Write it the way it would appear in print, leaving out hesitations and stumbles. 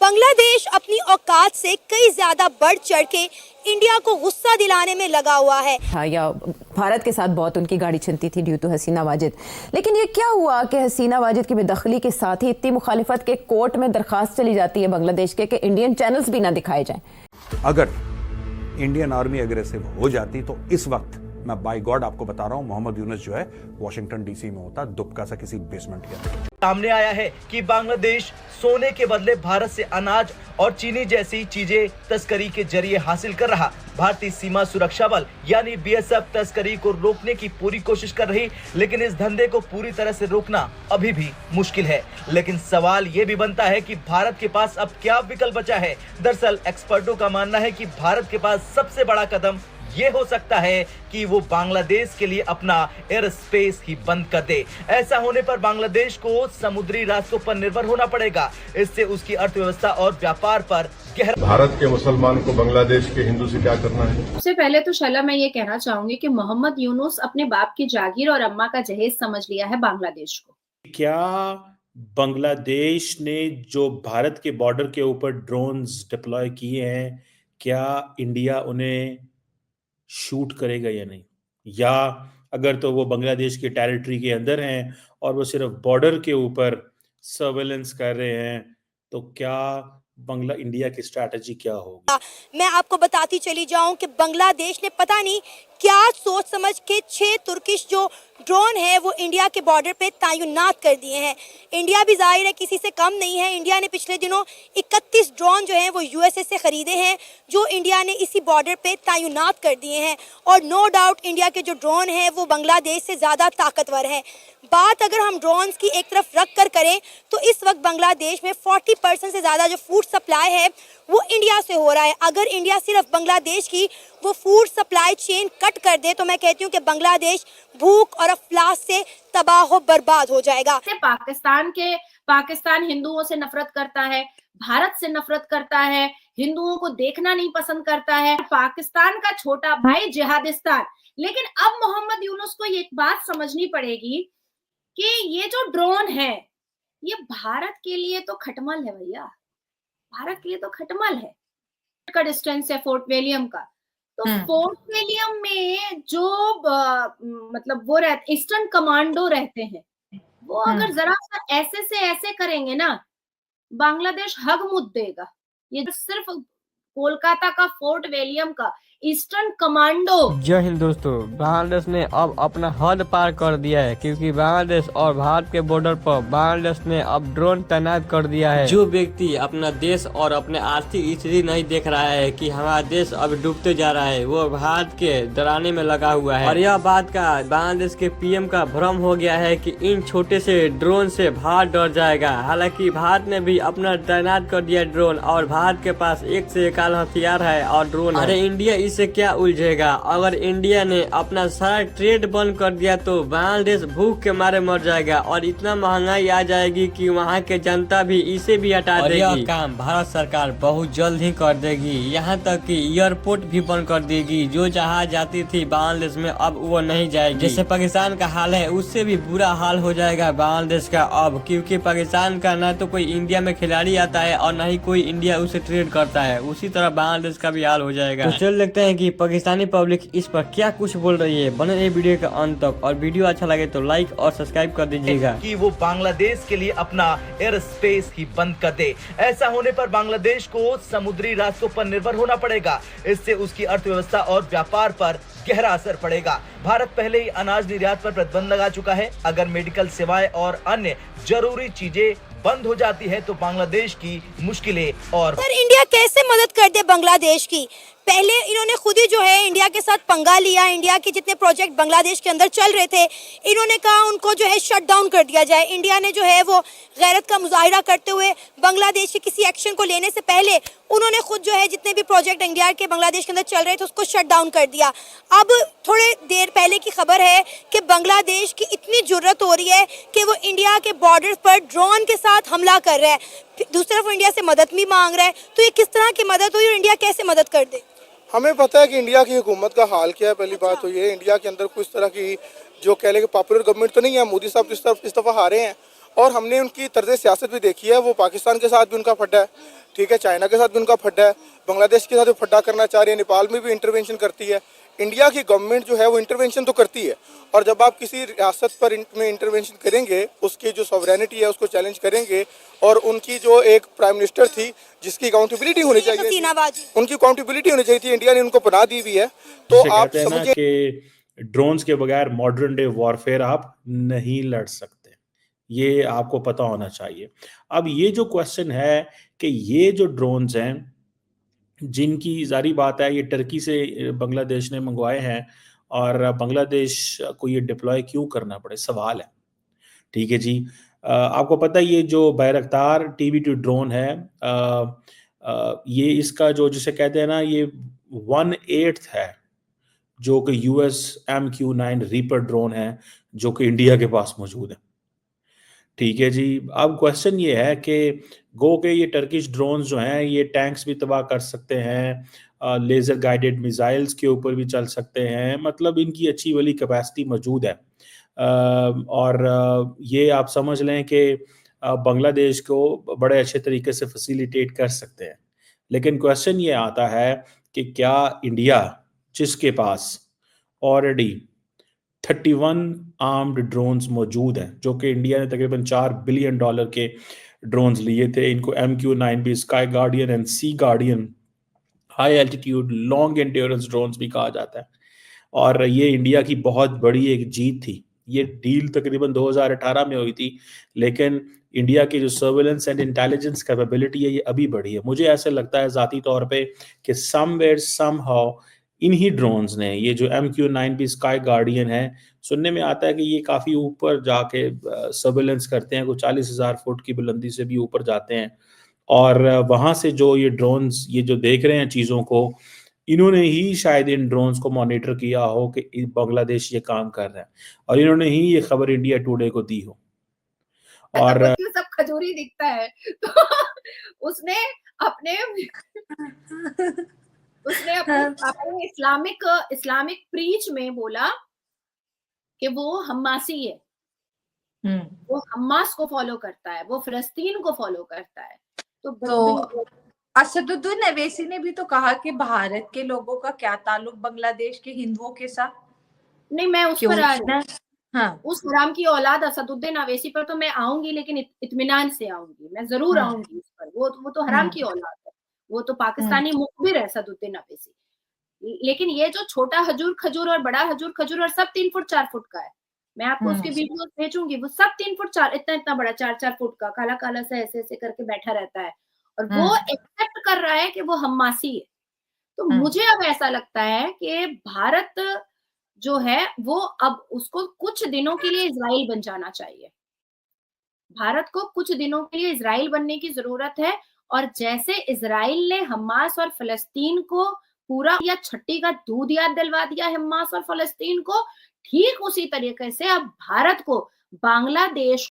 बांग्लादेश अपनी औकात से कई ज्यादा बढ़ चढ़ के इंडिया को गुस्सा दिलाने में लगा हुआ है। या भारत के साथ बहुत उनकी गाड़ी चलती थी ड्यू टू हसीना वाजिद, लेकिन ये क्या हुआ कि हसीना वाजिद की बेदखली के साथ ही इतनी मुखालिफत के कोर्ट में दरखास्त चली जाती है बांग्लादेश के कि इंडियन चैनल्स भी ना दिखाए जाएं। अगर इंडियन आर्मी अग्रेसिव हो जाती तो इस वक्त मैं बाय गॉड आपको बता रहा हूं मोहम्मद यूनुस जो है वॉशिंगटन डीसी में होता, दुबका सा किसी बेसमेंट के अंदर। सामने आया है कि बांग्लादेश सोने के बदले भारत से अनाज और चीनी जैसी चीजें तस्करी के जरिए हासिल कर रहा। भारतीय सीमा सुरक्षा बल यानी बीएसएफ तस्करी को रोकने की पूरी कोशिश कर रही, लेकिन इस धंधे को पूरी तरह से रोकना अभी भी मुश्किल है। लेकिन सवाल ये भी बनता है कि भारत के पास अब क्या विकल्प बचा है। दरअसल एक्सपर्टों का मानना है कि भारत के पास सबसे बड़ा कदम ये हो सकता है कि वो बांग्लादेश के लिए अपना एयर स्पेस ही बंद कर दे। ऐसा होने पर बांग्लादेश को समुद्री रास्तों पर निर्भर होना पड़ेगा। इससे उसकी अर्थव्यवस्था और व्यापार पर गहरा। भारत के मुसलमान को बांग्लादेश के हिंदू से क्या करना है? सबसे पहले तो शैला मैं ये कहना चाहूंगी कि मोहम्मद यूनुस अपने बाप की जागीर और अम्मा का जहेज समझ लिया है बांग्लादेश को। क्या बांग्लादेश ने जो भारत के बॉर्डर के ऊपर ड्रोन्स डिप्लॉय किए हैं, क्या इंडिया उन्हें शूट करेगा या नहीं? या अगर तो वो बांग्लादेश के टेरिटरी के अंदर हैं और वो सिर्फ बॉर्डर के ऊपर सर्वेलेंस कर रहे हैं, तो क्या इंडिया की स्ट्रैटेजी क्या होगी? मैं आपको बताती चली जाऊं कि बांग्लादेश ने पता नहीं क्या सोच समझ के 6 तुर्किश जो ड्रोन है वो इंडिया के बॉर्डर पे तैनात कर दिए हैं। इंडिया भी जाहिर है किसी से कम नहीं है। इंडिया ने पिछले दिनों 31 ड्रोन जो हैं वो यूएसए से खरीदे हैं, जो इंडिया ने इसी बॉर्डर पे तैनात कर दिए हैं। और नो डाउट इंडिया के जो ड्रोन हैं वो बांग्लादेश से ज़्यादा ताकतवर हैं। बात अगर हम ड्रोन्स की एक तरफ रख कर करें तो इस वक्त बांग्लादेश में 40% से ज़्यादा जो फूड सप्लाई है वो इंडिया से हो रहा है। अगर इंडिया सिर्फ बांग्लादेश की वो फूड सप्लाई चेन कट कर दे तो मैं कहती हूँ कि बांग्लादेश भूख और अफलास से तबाह बर्बाद हो जाएगा। पाकिस्तान हिंदुओं से नफरत करता है, भारत से नफरत करता है, हिंदुओं को देखना नहीं पसंद करता है, पाकिस्तान का छोटा भाई जिहादिस्तान। लेकिन अब मोहम्मद यूनुस को ये बात समझनी पड़ेगी कि ये जो ड्रोन है ये भारत के लिए तो खटमल है भैया, भारत के लिए तो खटमल है। का डिस्टेंस है फोर्ट विलियम का, तो फोर्ट विलियम में जो मतलब वो रहते ईस्टर्न कमांडो रहते हैं, वो अगर जरा सा ऐसे से ऐसे करेंगे ना, बांग्लादेश हग मुद देगा। ये सिर्फ कोलकाता का फोर्ट विलियम का ईस्टर्न कमांडो। जय हिंद दोस्तों, बांग्लादेश ने अब अपना हद पार कर दिया है, क्योंकि बांग्लादेश और भारत के बॉर्डर पर बांग्लादेश ने अब ड्रोन तैनात कर दिया है। जो व्यक्ति अपना देश और अपने आर्थिक स्थिति नहीं देख रहा है कि हमारा देश अब डूबते जा रहा है, वो भारत के डराने में लगा हुआ है। और यह बात का बांग्लादेश के पीएम का भ्रम हो गया है कि इन छोटे से ड्रोन से भारत डर जाएगा। हालांकि भारत ने भी अपना तैनात कर दिया ड्रोन, और भारत के पास एक से एक हथियार है और ड्रोन। अरे इंडिया इससे क्या उलझेगा? अगर इंडिया ने अपना सारा ट्रेड बंद कर दिया तो बांग्लादेश भूख के मारे मर जाएगा और इतना महंगाई आ जाएगी कि वहाँ के जनता भी इसे भी हटा देगी। यह काम भारत सरकार बहुत जल्द ही कर देगी। यहाँ तक कि एयरपोर्ट भी बंद कर देगी। जो जहाज जाती थी बांग्लादेश में अब वो नहीं जाएगी। जैसे पाकिस्तान का हाल है उससे भी बुरा हाल हो जाएगा बांग्लादेश का अब, क्योंकि पाकिस्तान का ना तो कोई इंडिया में खिलाड़ी आता है और न ही कोई इंडिया उसे ट्रेड करता है। उसी तरह बांग्लादेश का भी हाल हो जाएगा। तो चल देखते हैं कि पाकिस्तानी पब्लिक इस पर क्या कुछ बोल रही है। बने रहिए वीडियो के अंत तक, और वीडियो अच्छा लगे तो लाइक और सब्सक्राइब कर दीजिएगा। कि वो बांग्लादेश के लिए अपना एयर स्पेस ही बंद कर दे। ऐसा होने पर बांग्लादेश को समुद्री रास्तों पर निर्भर होना पड़ेगा। इससे उसकी अर्थव्यवस्था और व्यापार पर गहरा असर पड़ेगा। भारत पहले ही अनाज निर्यात पर प्रतिबंध लगा चुका है। अगर मेडिकल सेवाएं और अन्य जरूरी चीजें बंद हो जाती है तो बांग्लादेश की मुश्किलें और। सर इंडिया कैसे मदद कर दे बांग्लादेश की? पहले इन्होंने खुद ही जो है इंडिया के साथ पंगा लिया। इंडिया के जितने प्रोजेक्ट बांग्लादेश के अंदर चल रहे थे इन्होंने कहा उनको जो है शट डाउन कर दिया जाए। इंडिया ने जो है वो गैरत का मुजाहिरा करते हुए बांग्लादेश के किसी एक्शन को लेने से पहले उन्होंने खुद जो है जितने भी प्रोजेक्ट इंडिया के बांग्लादेश के अंदर चल रहे थे उसको शट डाउन कर दिया। अब थोड़े देर पहले की खबर है कि बांग्लादेश की इतनी जरूरत हो रही है कि वो इंडिया के बॉर्डर पर ड्रोन के साथ हमला कर रहा है, दूसरी तरफ इंडिया से मदद भी मांग रहा है। तो ये किस तरह की मदद हुई और इंडिया कैसे मदद कर दे? हमें पता है कि इंडिया की हुकूमत का हाल क्या है। पहली बात तो ये, इंडिया के अंदर कुछ तरह की जो कह लें कि पॉपुलर गवर्नमेंट तो नहीं है। मोदी साहब इस दफ़ा हारे हैं और हमने उनकी तर्ज सियासत भी देखी है, वो पाकिस्तान के साथ भी उनका फड्डा है, ठीक है, चाइना के साथ भी उनका फड्डा है, बांग्लादेश के साथ भी फड्डा करना चाह रही है, नेपाल में भी इंटरवेंशन करती है। इंडिया की गवर्नमेंट जो है वो इंटरवेंशन तो करती है, और जब आप किसी रियासत पर में इंटरवेंशन करेंगे, उसकी जो सॉवरेनिटी है उसको चैलेंज करेंगे, और उनकी जो एक प्राइम मिनिस्टर थी जिसकी अकाउंटेबिलिटी होनी चाहिए, हसीना वाजिद। उनकी अकाउंटेबिलिटी होनी चाहिए थी, इंडिया ने उनको पनाह दी हुई है। तो जिसे आप कहते हैं ना समझिए कि ड्रोन्स के बगैर मॉडर्न डे वॉरफेयर आप नहीं लड़ सकते, ये आपको पता होना चाहिए। अब ये जो क्वेश्चन है कि ये जो ड्रोन्स हैं, जिनकी जारी बात है ये टर्की से बांग्लादेश ने मंगवाए हैं, और बांग्लादेश को ये डिप्लॉय क्यों करना पड़े, सवाल है। ठीक है जी। आपको पता है ये जो बैरक्तार TB2 ड्रोन है, ये इसका जो जिसे कहते हैं ना, ये 1/8 है जो कि US MQ-9 रीपर ड्रोन है जो कि इंडिया के पास मौजूद है। ठीक है जी। अब क्वेश्चन ये है कि गो के ये टर्किश ड्रोन्स जो हैं ये टैंक्स भी तबाह कर सकते हैं, लेज़र गाइडेड मिसाइल्स के ऊपर भी चल सकते हैं, मतलब इनकी अच्छी वाली कैपेसिटी मौजूद है। और ये आप समझ लें कि बांग्लादेश को बड़े अच्छे तरीके से फैसिलिटेट कर सकते हैं। लेकिन क्वेश्चन ये आता है कि क्या इंडिया, जिसके पास ऑलरेडी 31 आर्म्ड ड्रोन्स मौजूद हैं, जो कि इंडिया ने तकरीबन $4 बिलियन के ड्रोन्स लिए थे, इनको MQ-9 भी, sky guardian and sea guardian high altitude long endurance drones भी कहा जाता है, और ये इंडिया की बहुत बड़ी एक जीत थी। ये डील तकरीबन 2018 में हुई थी, लेकिन इंडिया की जो सर्वेलेंस एंड इंटेलिजेंस कैपेबिलिटी है ये अभी बढ़ी है। मुझे ऐसे लगता है ज़ाती तौर पे कि समवेयर समहाउ इन्हीं ड्रोन्स ने, ये जो MQ-9 भी स्काई गार्डियन है, सुनने में आता है कि ये काफ़ी ऊपर जाके सर्वेलेंस करते हैं, कुछ 40,000 फुट की बुलंदी से भी ऊपर जाते हैं, और वहाँ से जो ये ड्रोन्स ये जो देख रहे हैं चीज़ों को, इन्होंने ही शायद इन ड्रोन्स को मॉनिटर किया हो कि बांग्लादेश ये काम कर रहा है, और इन्होंने ही ये खबर इंडिया टुडे को दी हो। और सब खजूरी दिखता है तो उसने अपने अपने इस्लामिक प्रीच में बोला कि वो हम्मासी है, वो हम्मास को फॉलो करता है, वो फिलिस्तीन को फॉलो करता है। तो असदुद्दीन अवैसी ने भी तो कहा कि भारत के लोगों का क्या ताल्लुक बांग्लादेश के हिंदुओं के साथ। नहीं, मैं उस पर आ रही हूँ। हाँ, उस हराम की औलाद असदुद्दीन अवैसी पर तो मैं आऊंगी, लेकिन इत्मीनान से आऊंगी, मैं जरूर आऊंगी उस पर। वो तो हराम की औलाद है, वो तो पाकिस्तानी मुखबिर है असदुद्दीन अवैसी। लेकिन ये जो छोटा हजूर खजूर और बड़ा हजूर खजूर और सब 3 फुट 4 फुट का है, मैं आपको उसके वीडियो भेजूंगी, वो सब 3 फुट 4, इतना बड़ा 4-4 फुट का काला काला सा ऐसे ऐसे करके बैठा रहता है, और वो एक्सेप्ट कर रहा है कि वो हम्मासी है। तो मुझे अब ऐसा लगता है कि भारत जो है वो अब उसको कुछ दिनों के लिए इजराइल बन जाना चाहिए। भारत को कुछ दिनों के लिए इजराइल बनने की जरूरत है, और जैसे इजराइल ने हमास और फलस्तीन को पूरा या छट्टी का दूध याद दिलवा दिया हमास और फलस्तीन को, ठीक उसी तरीके से अब भारत को बांग्लादेश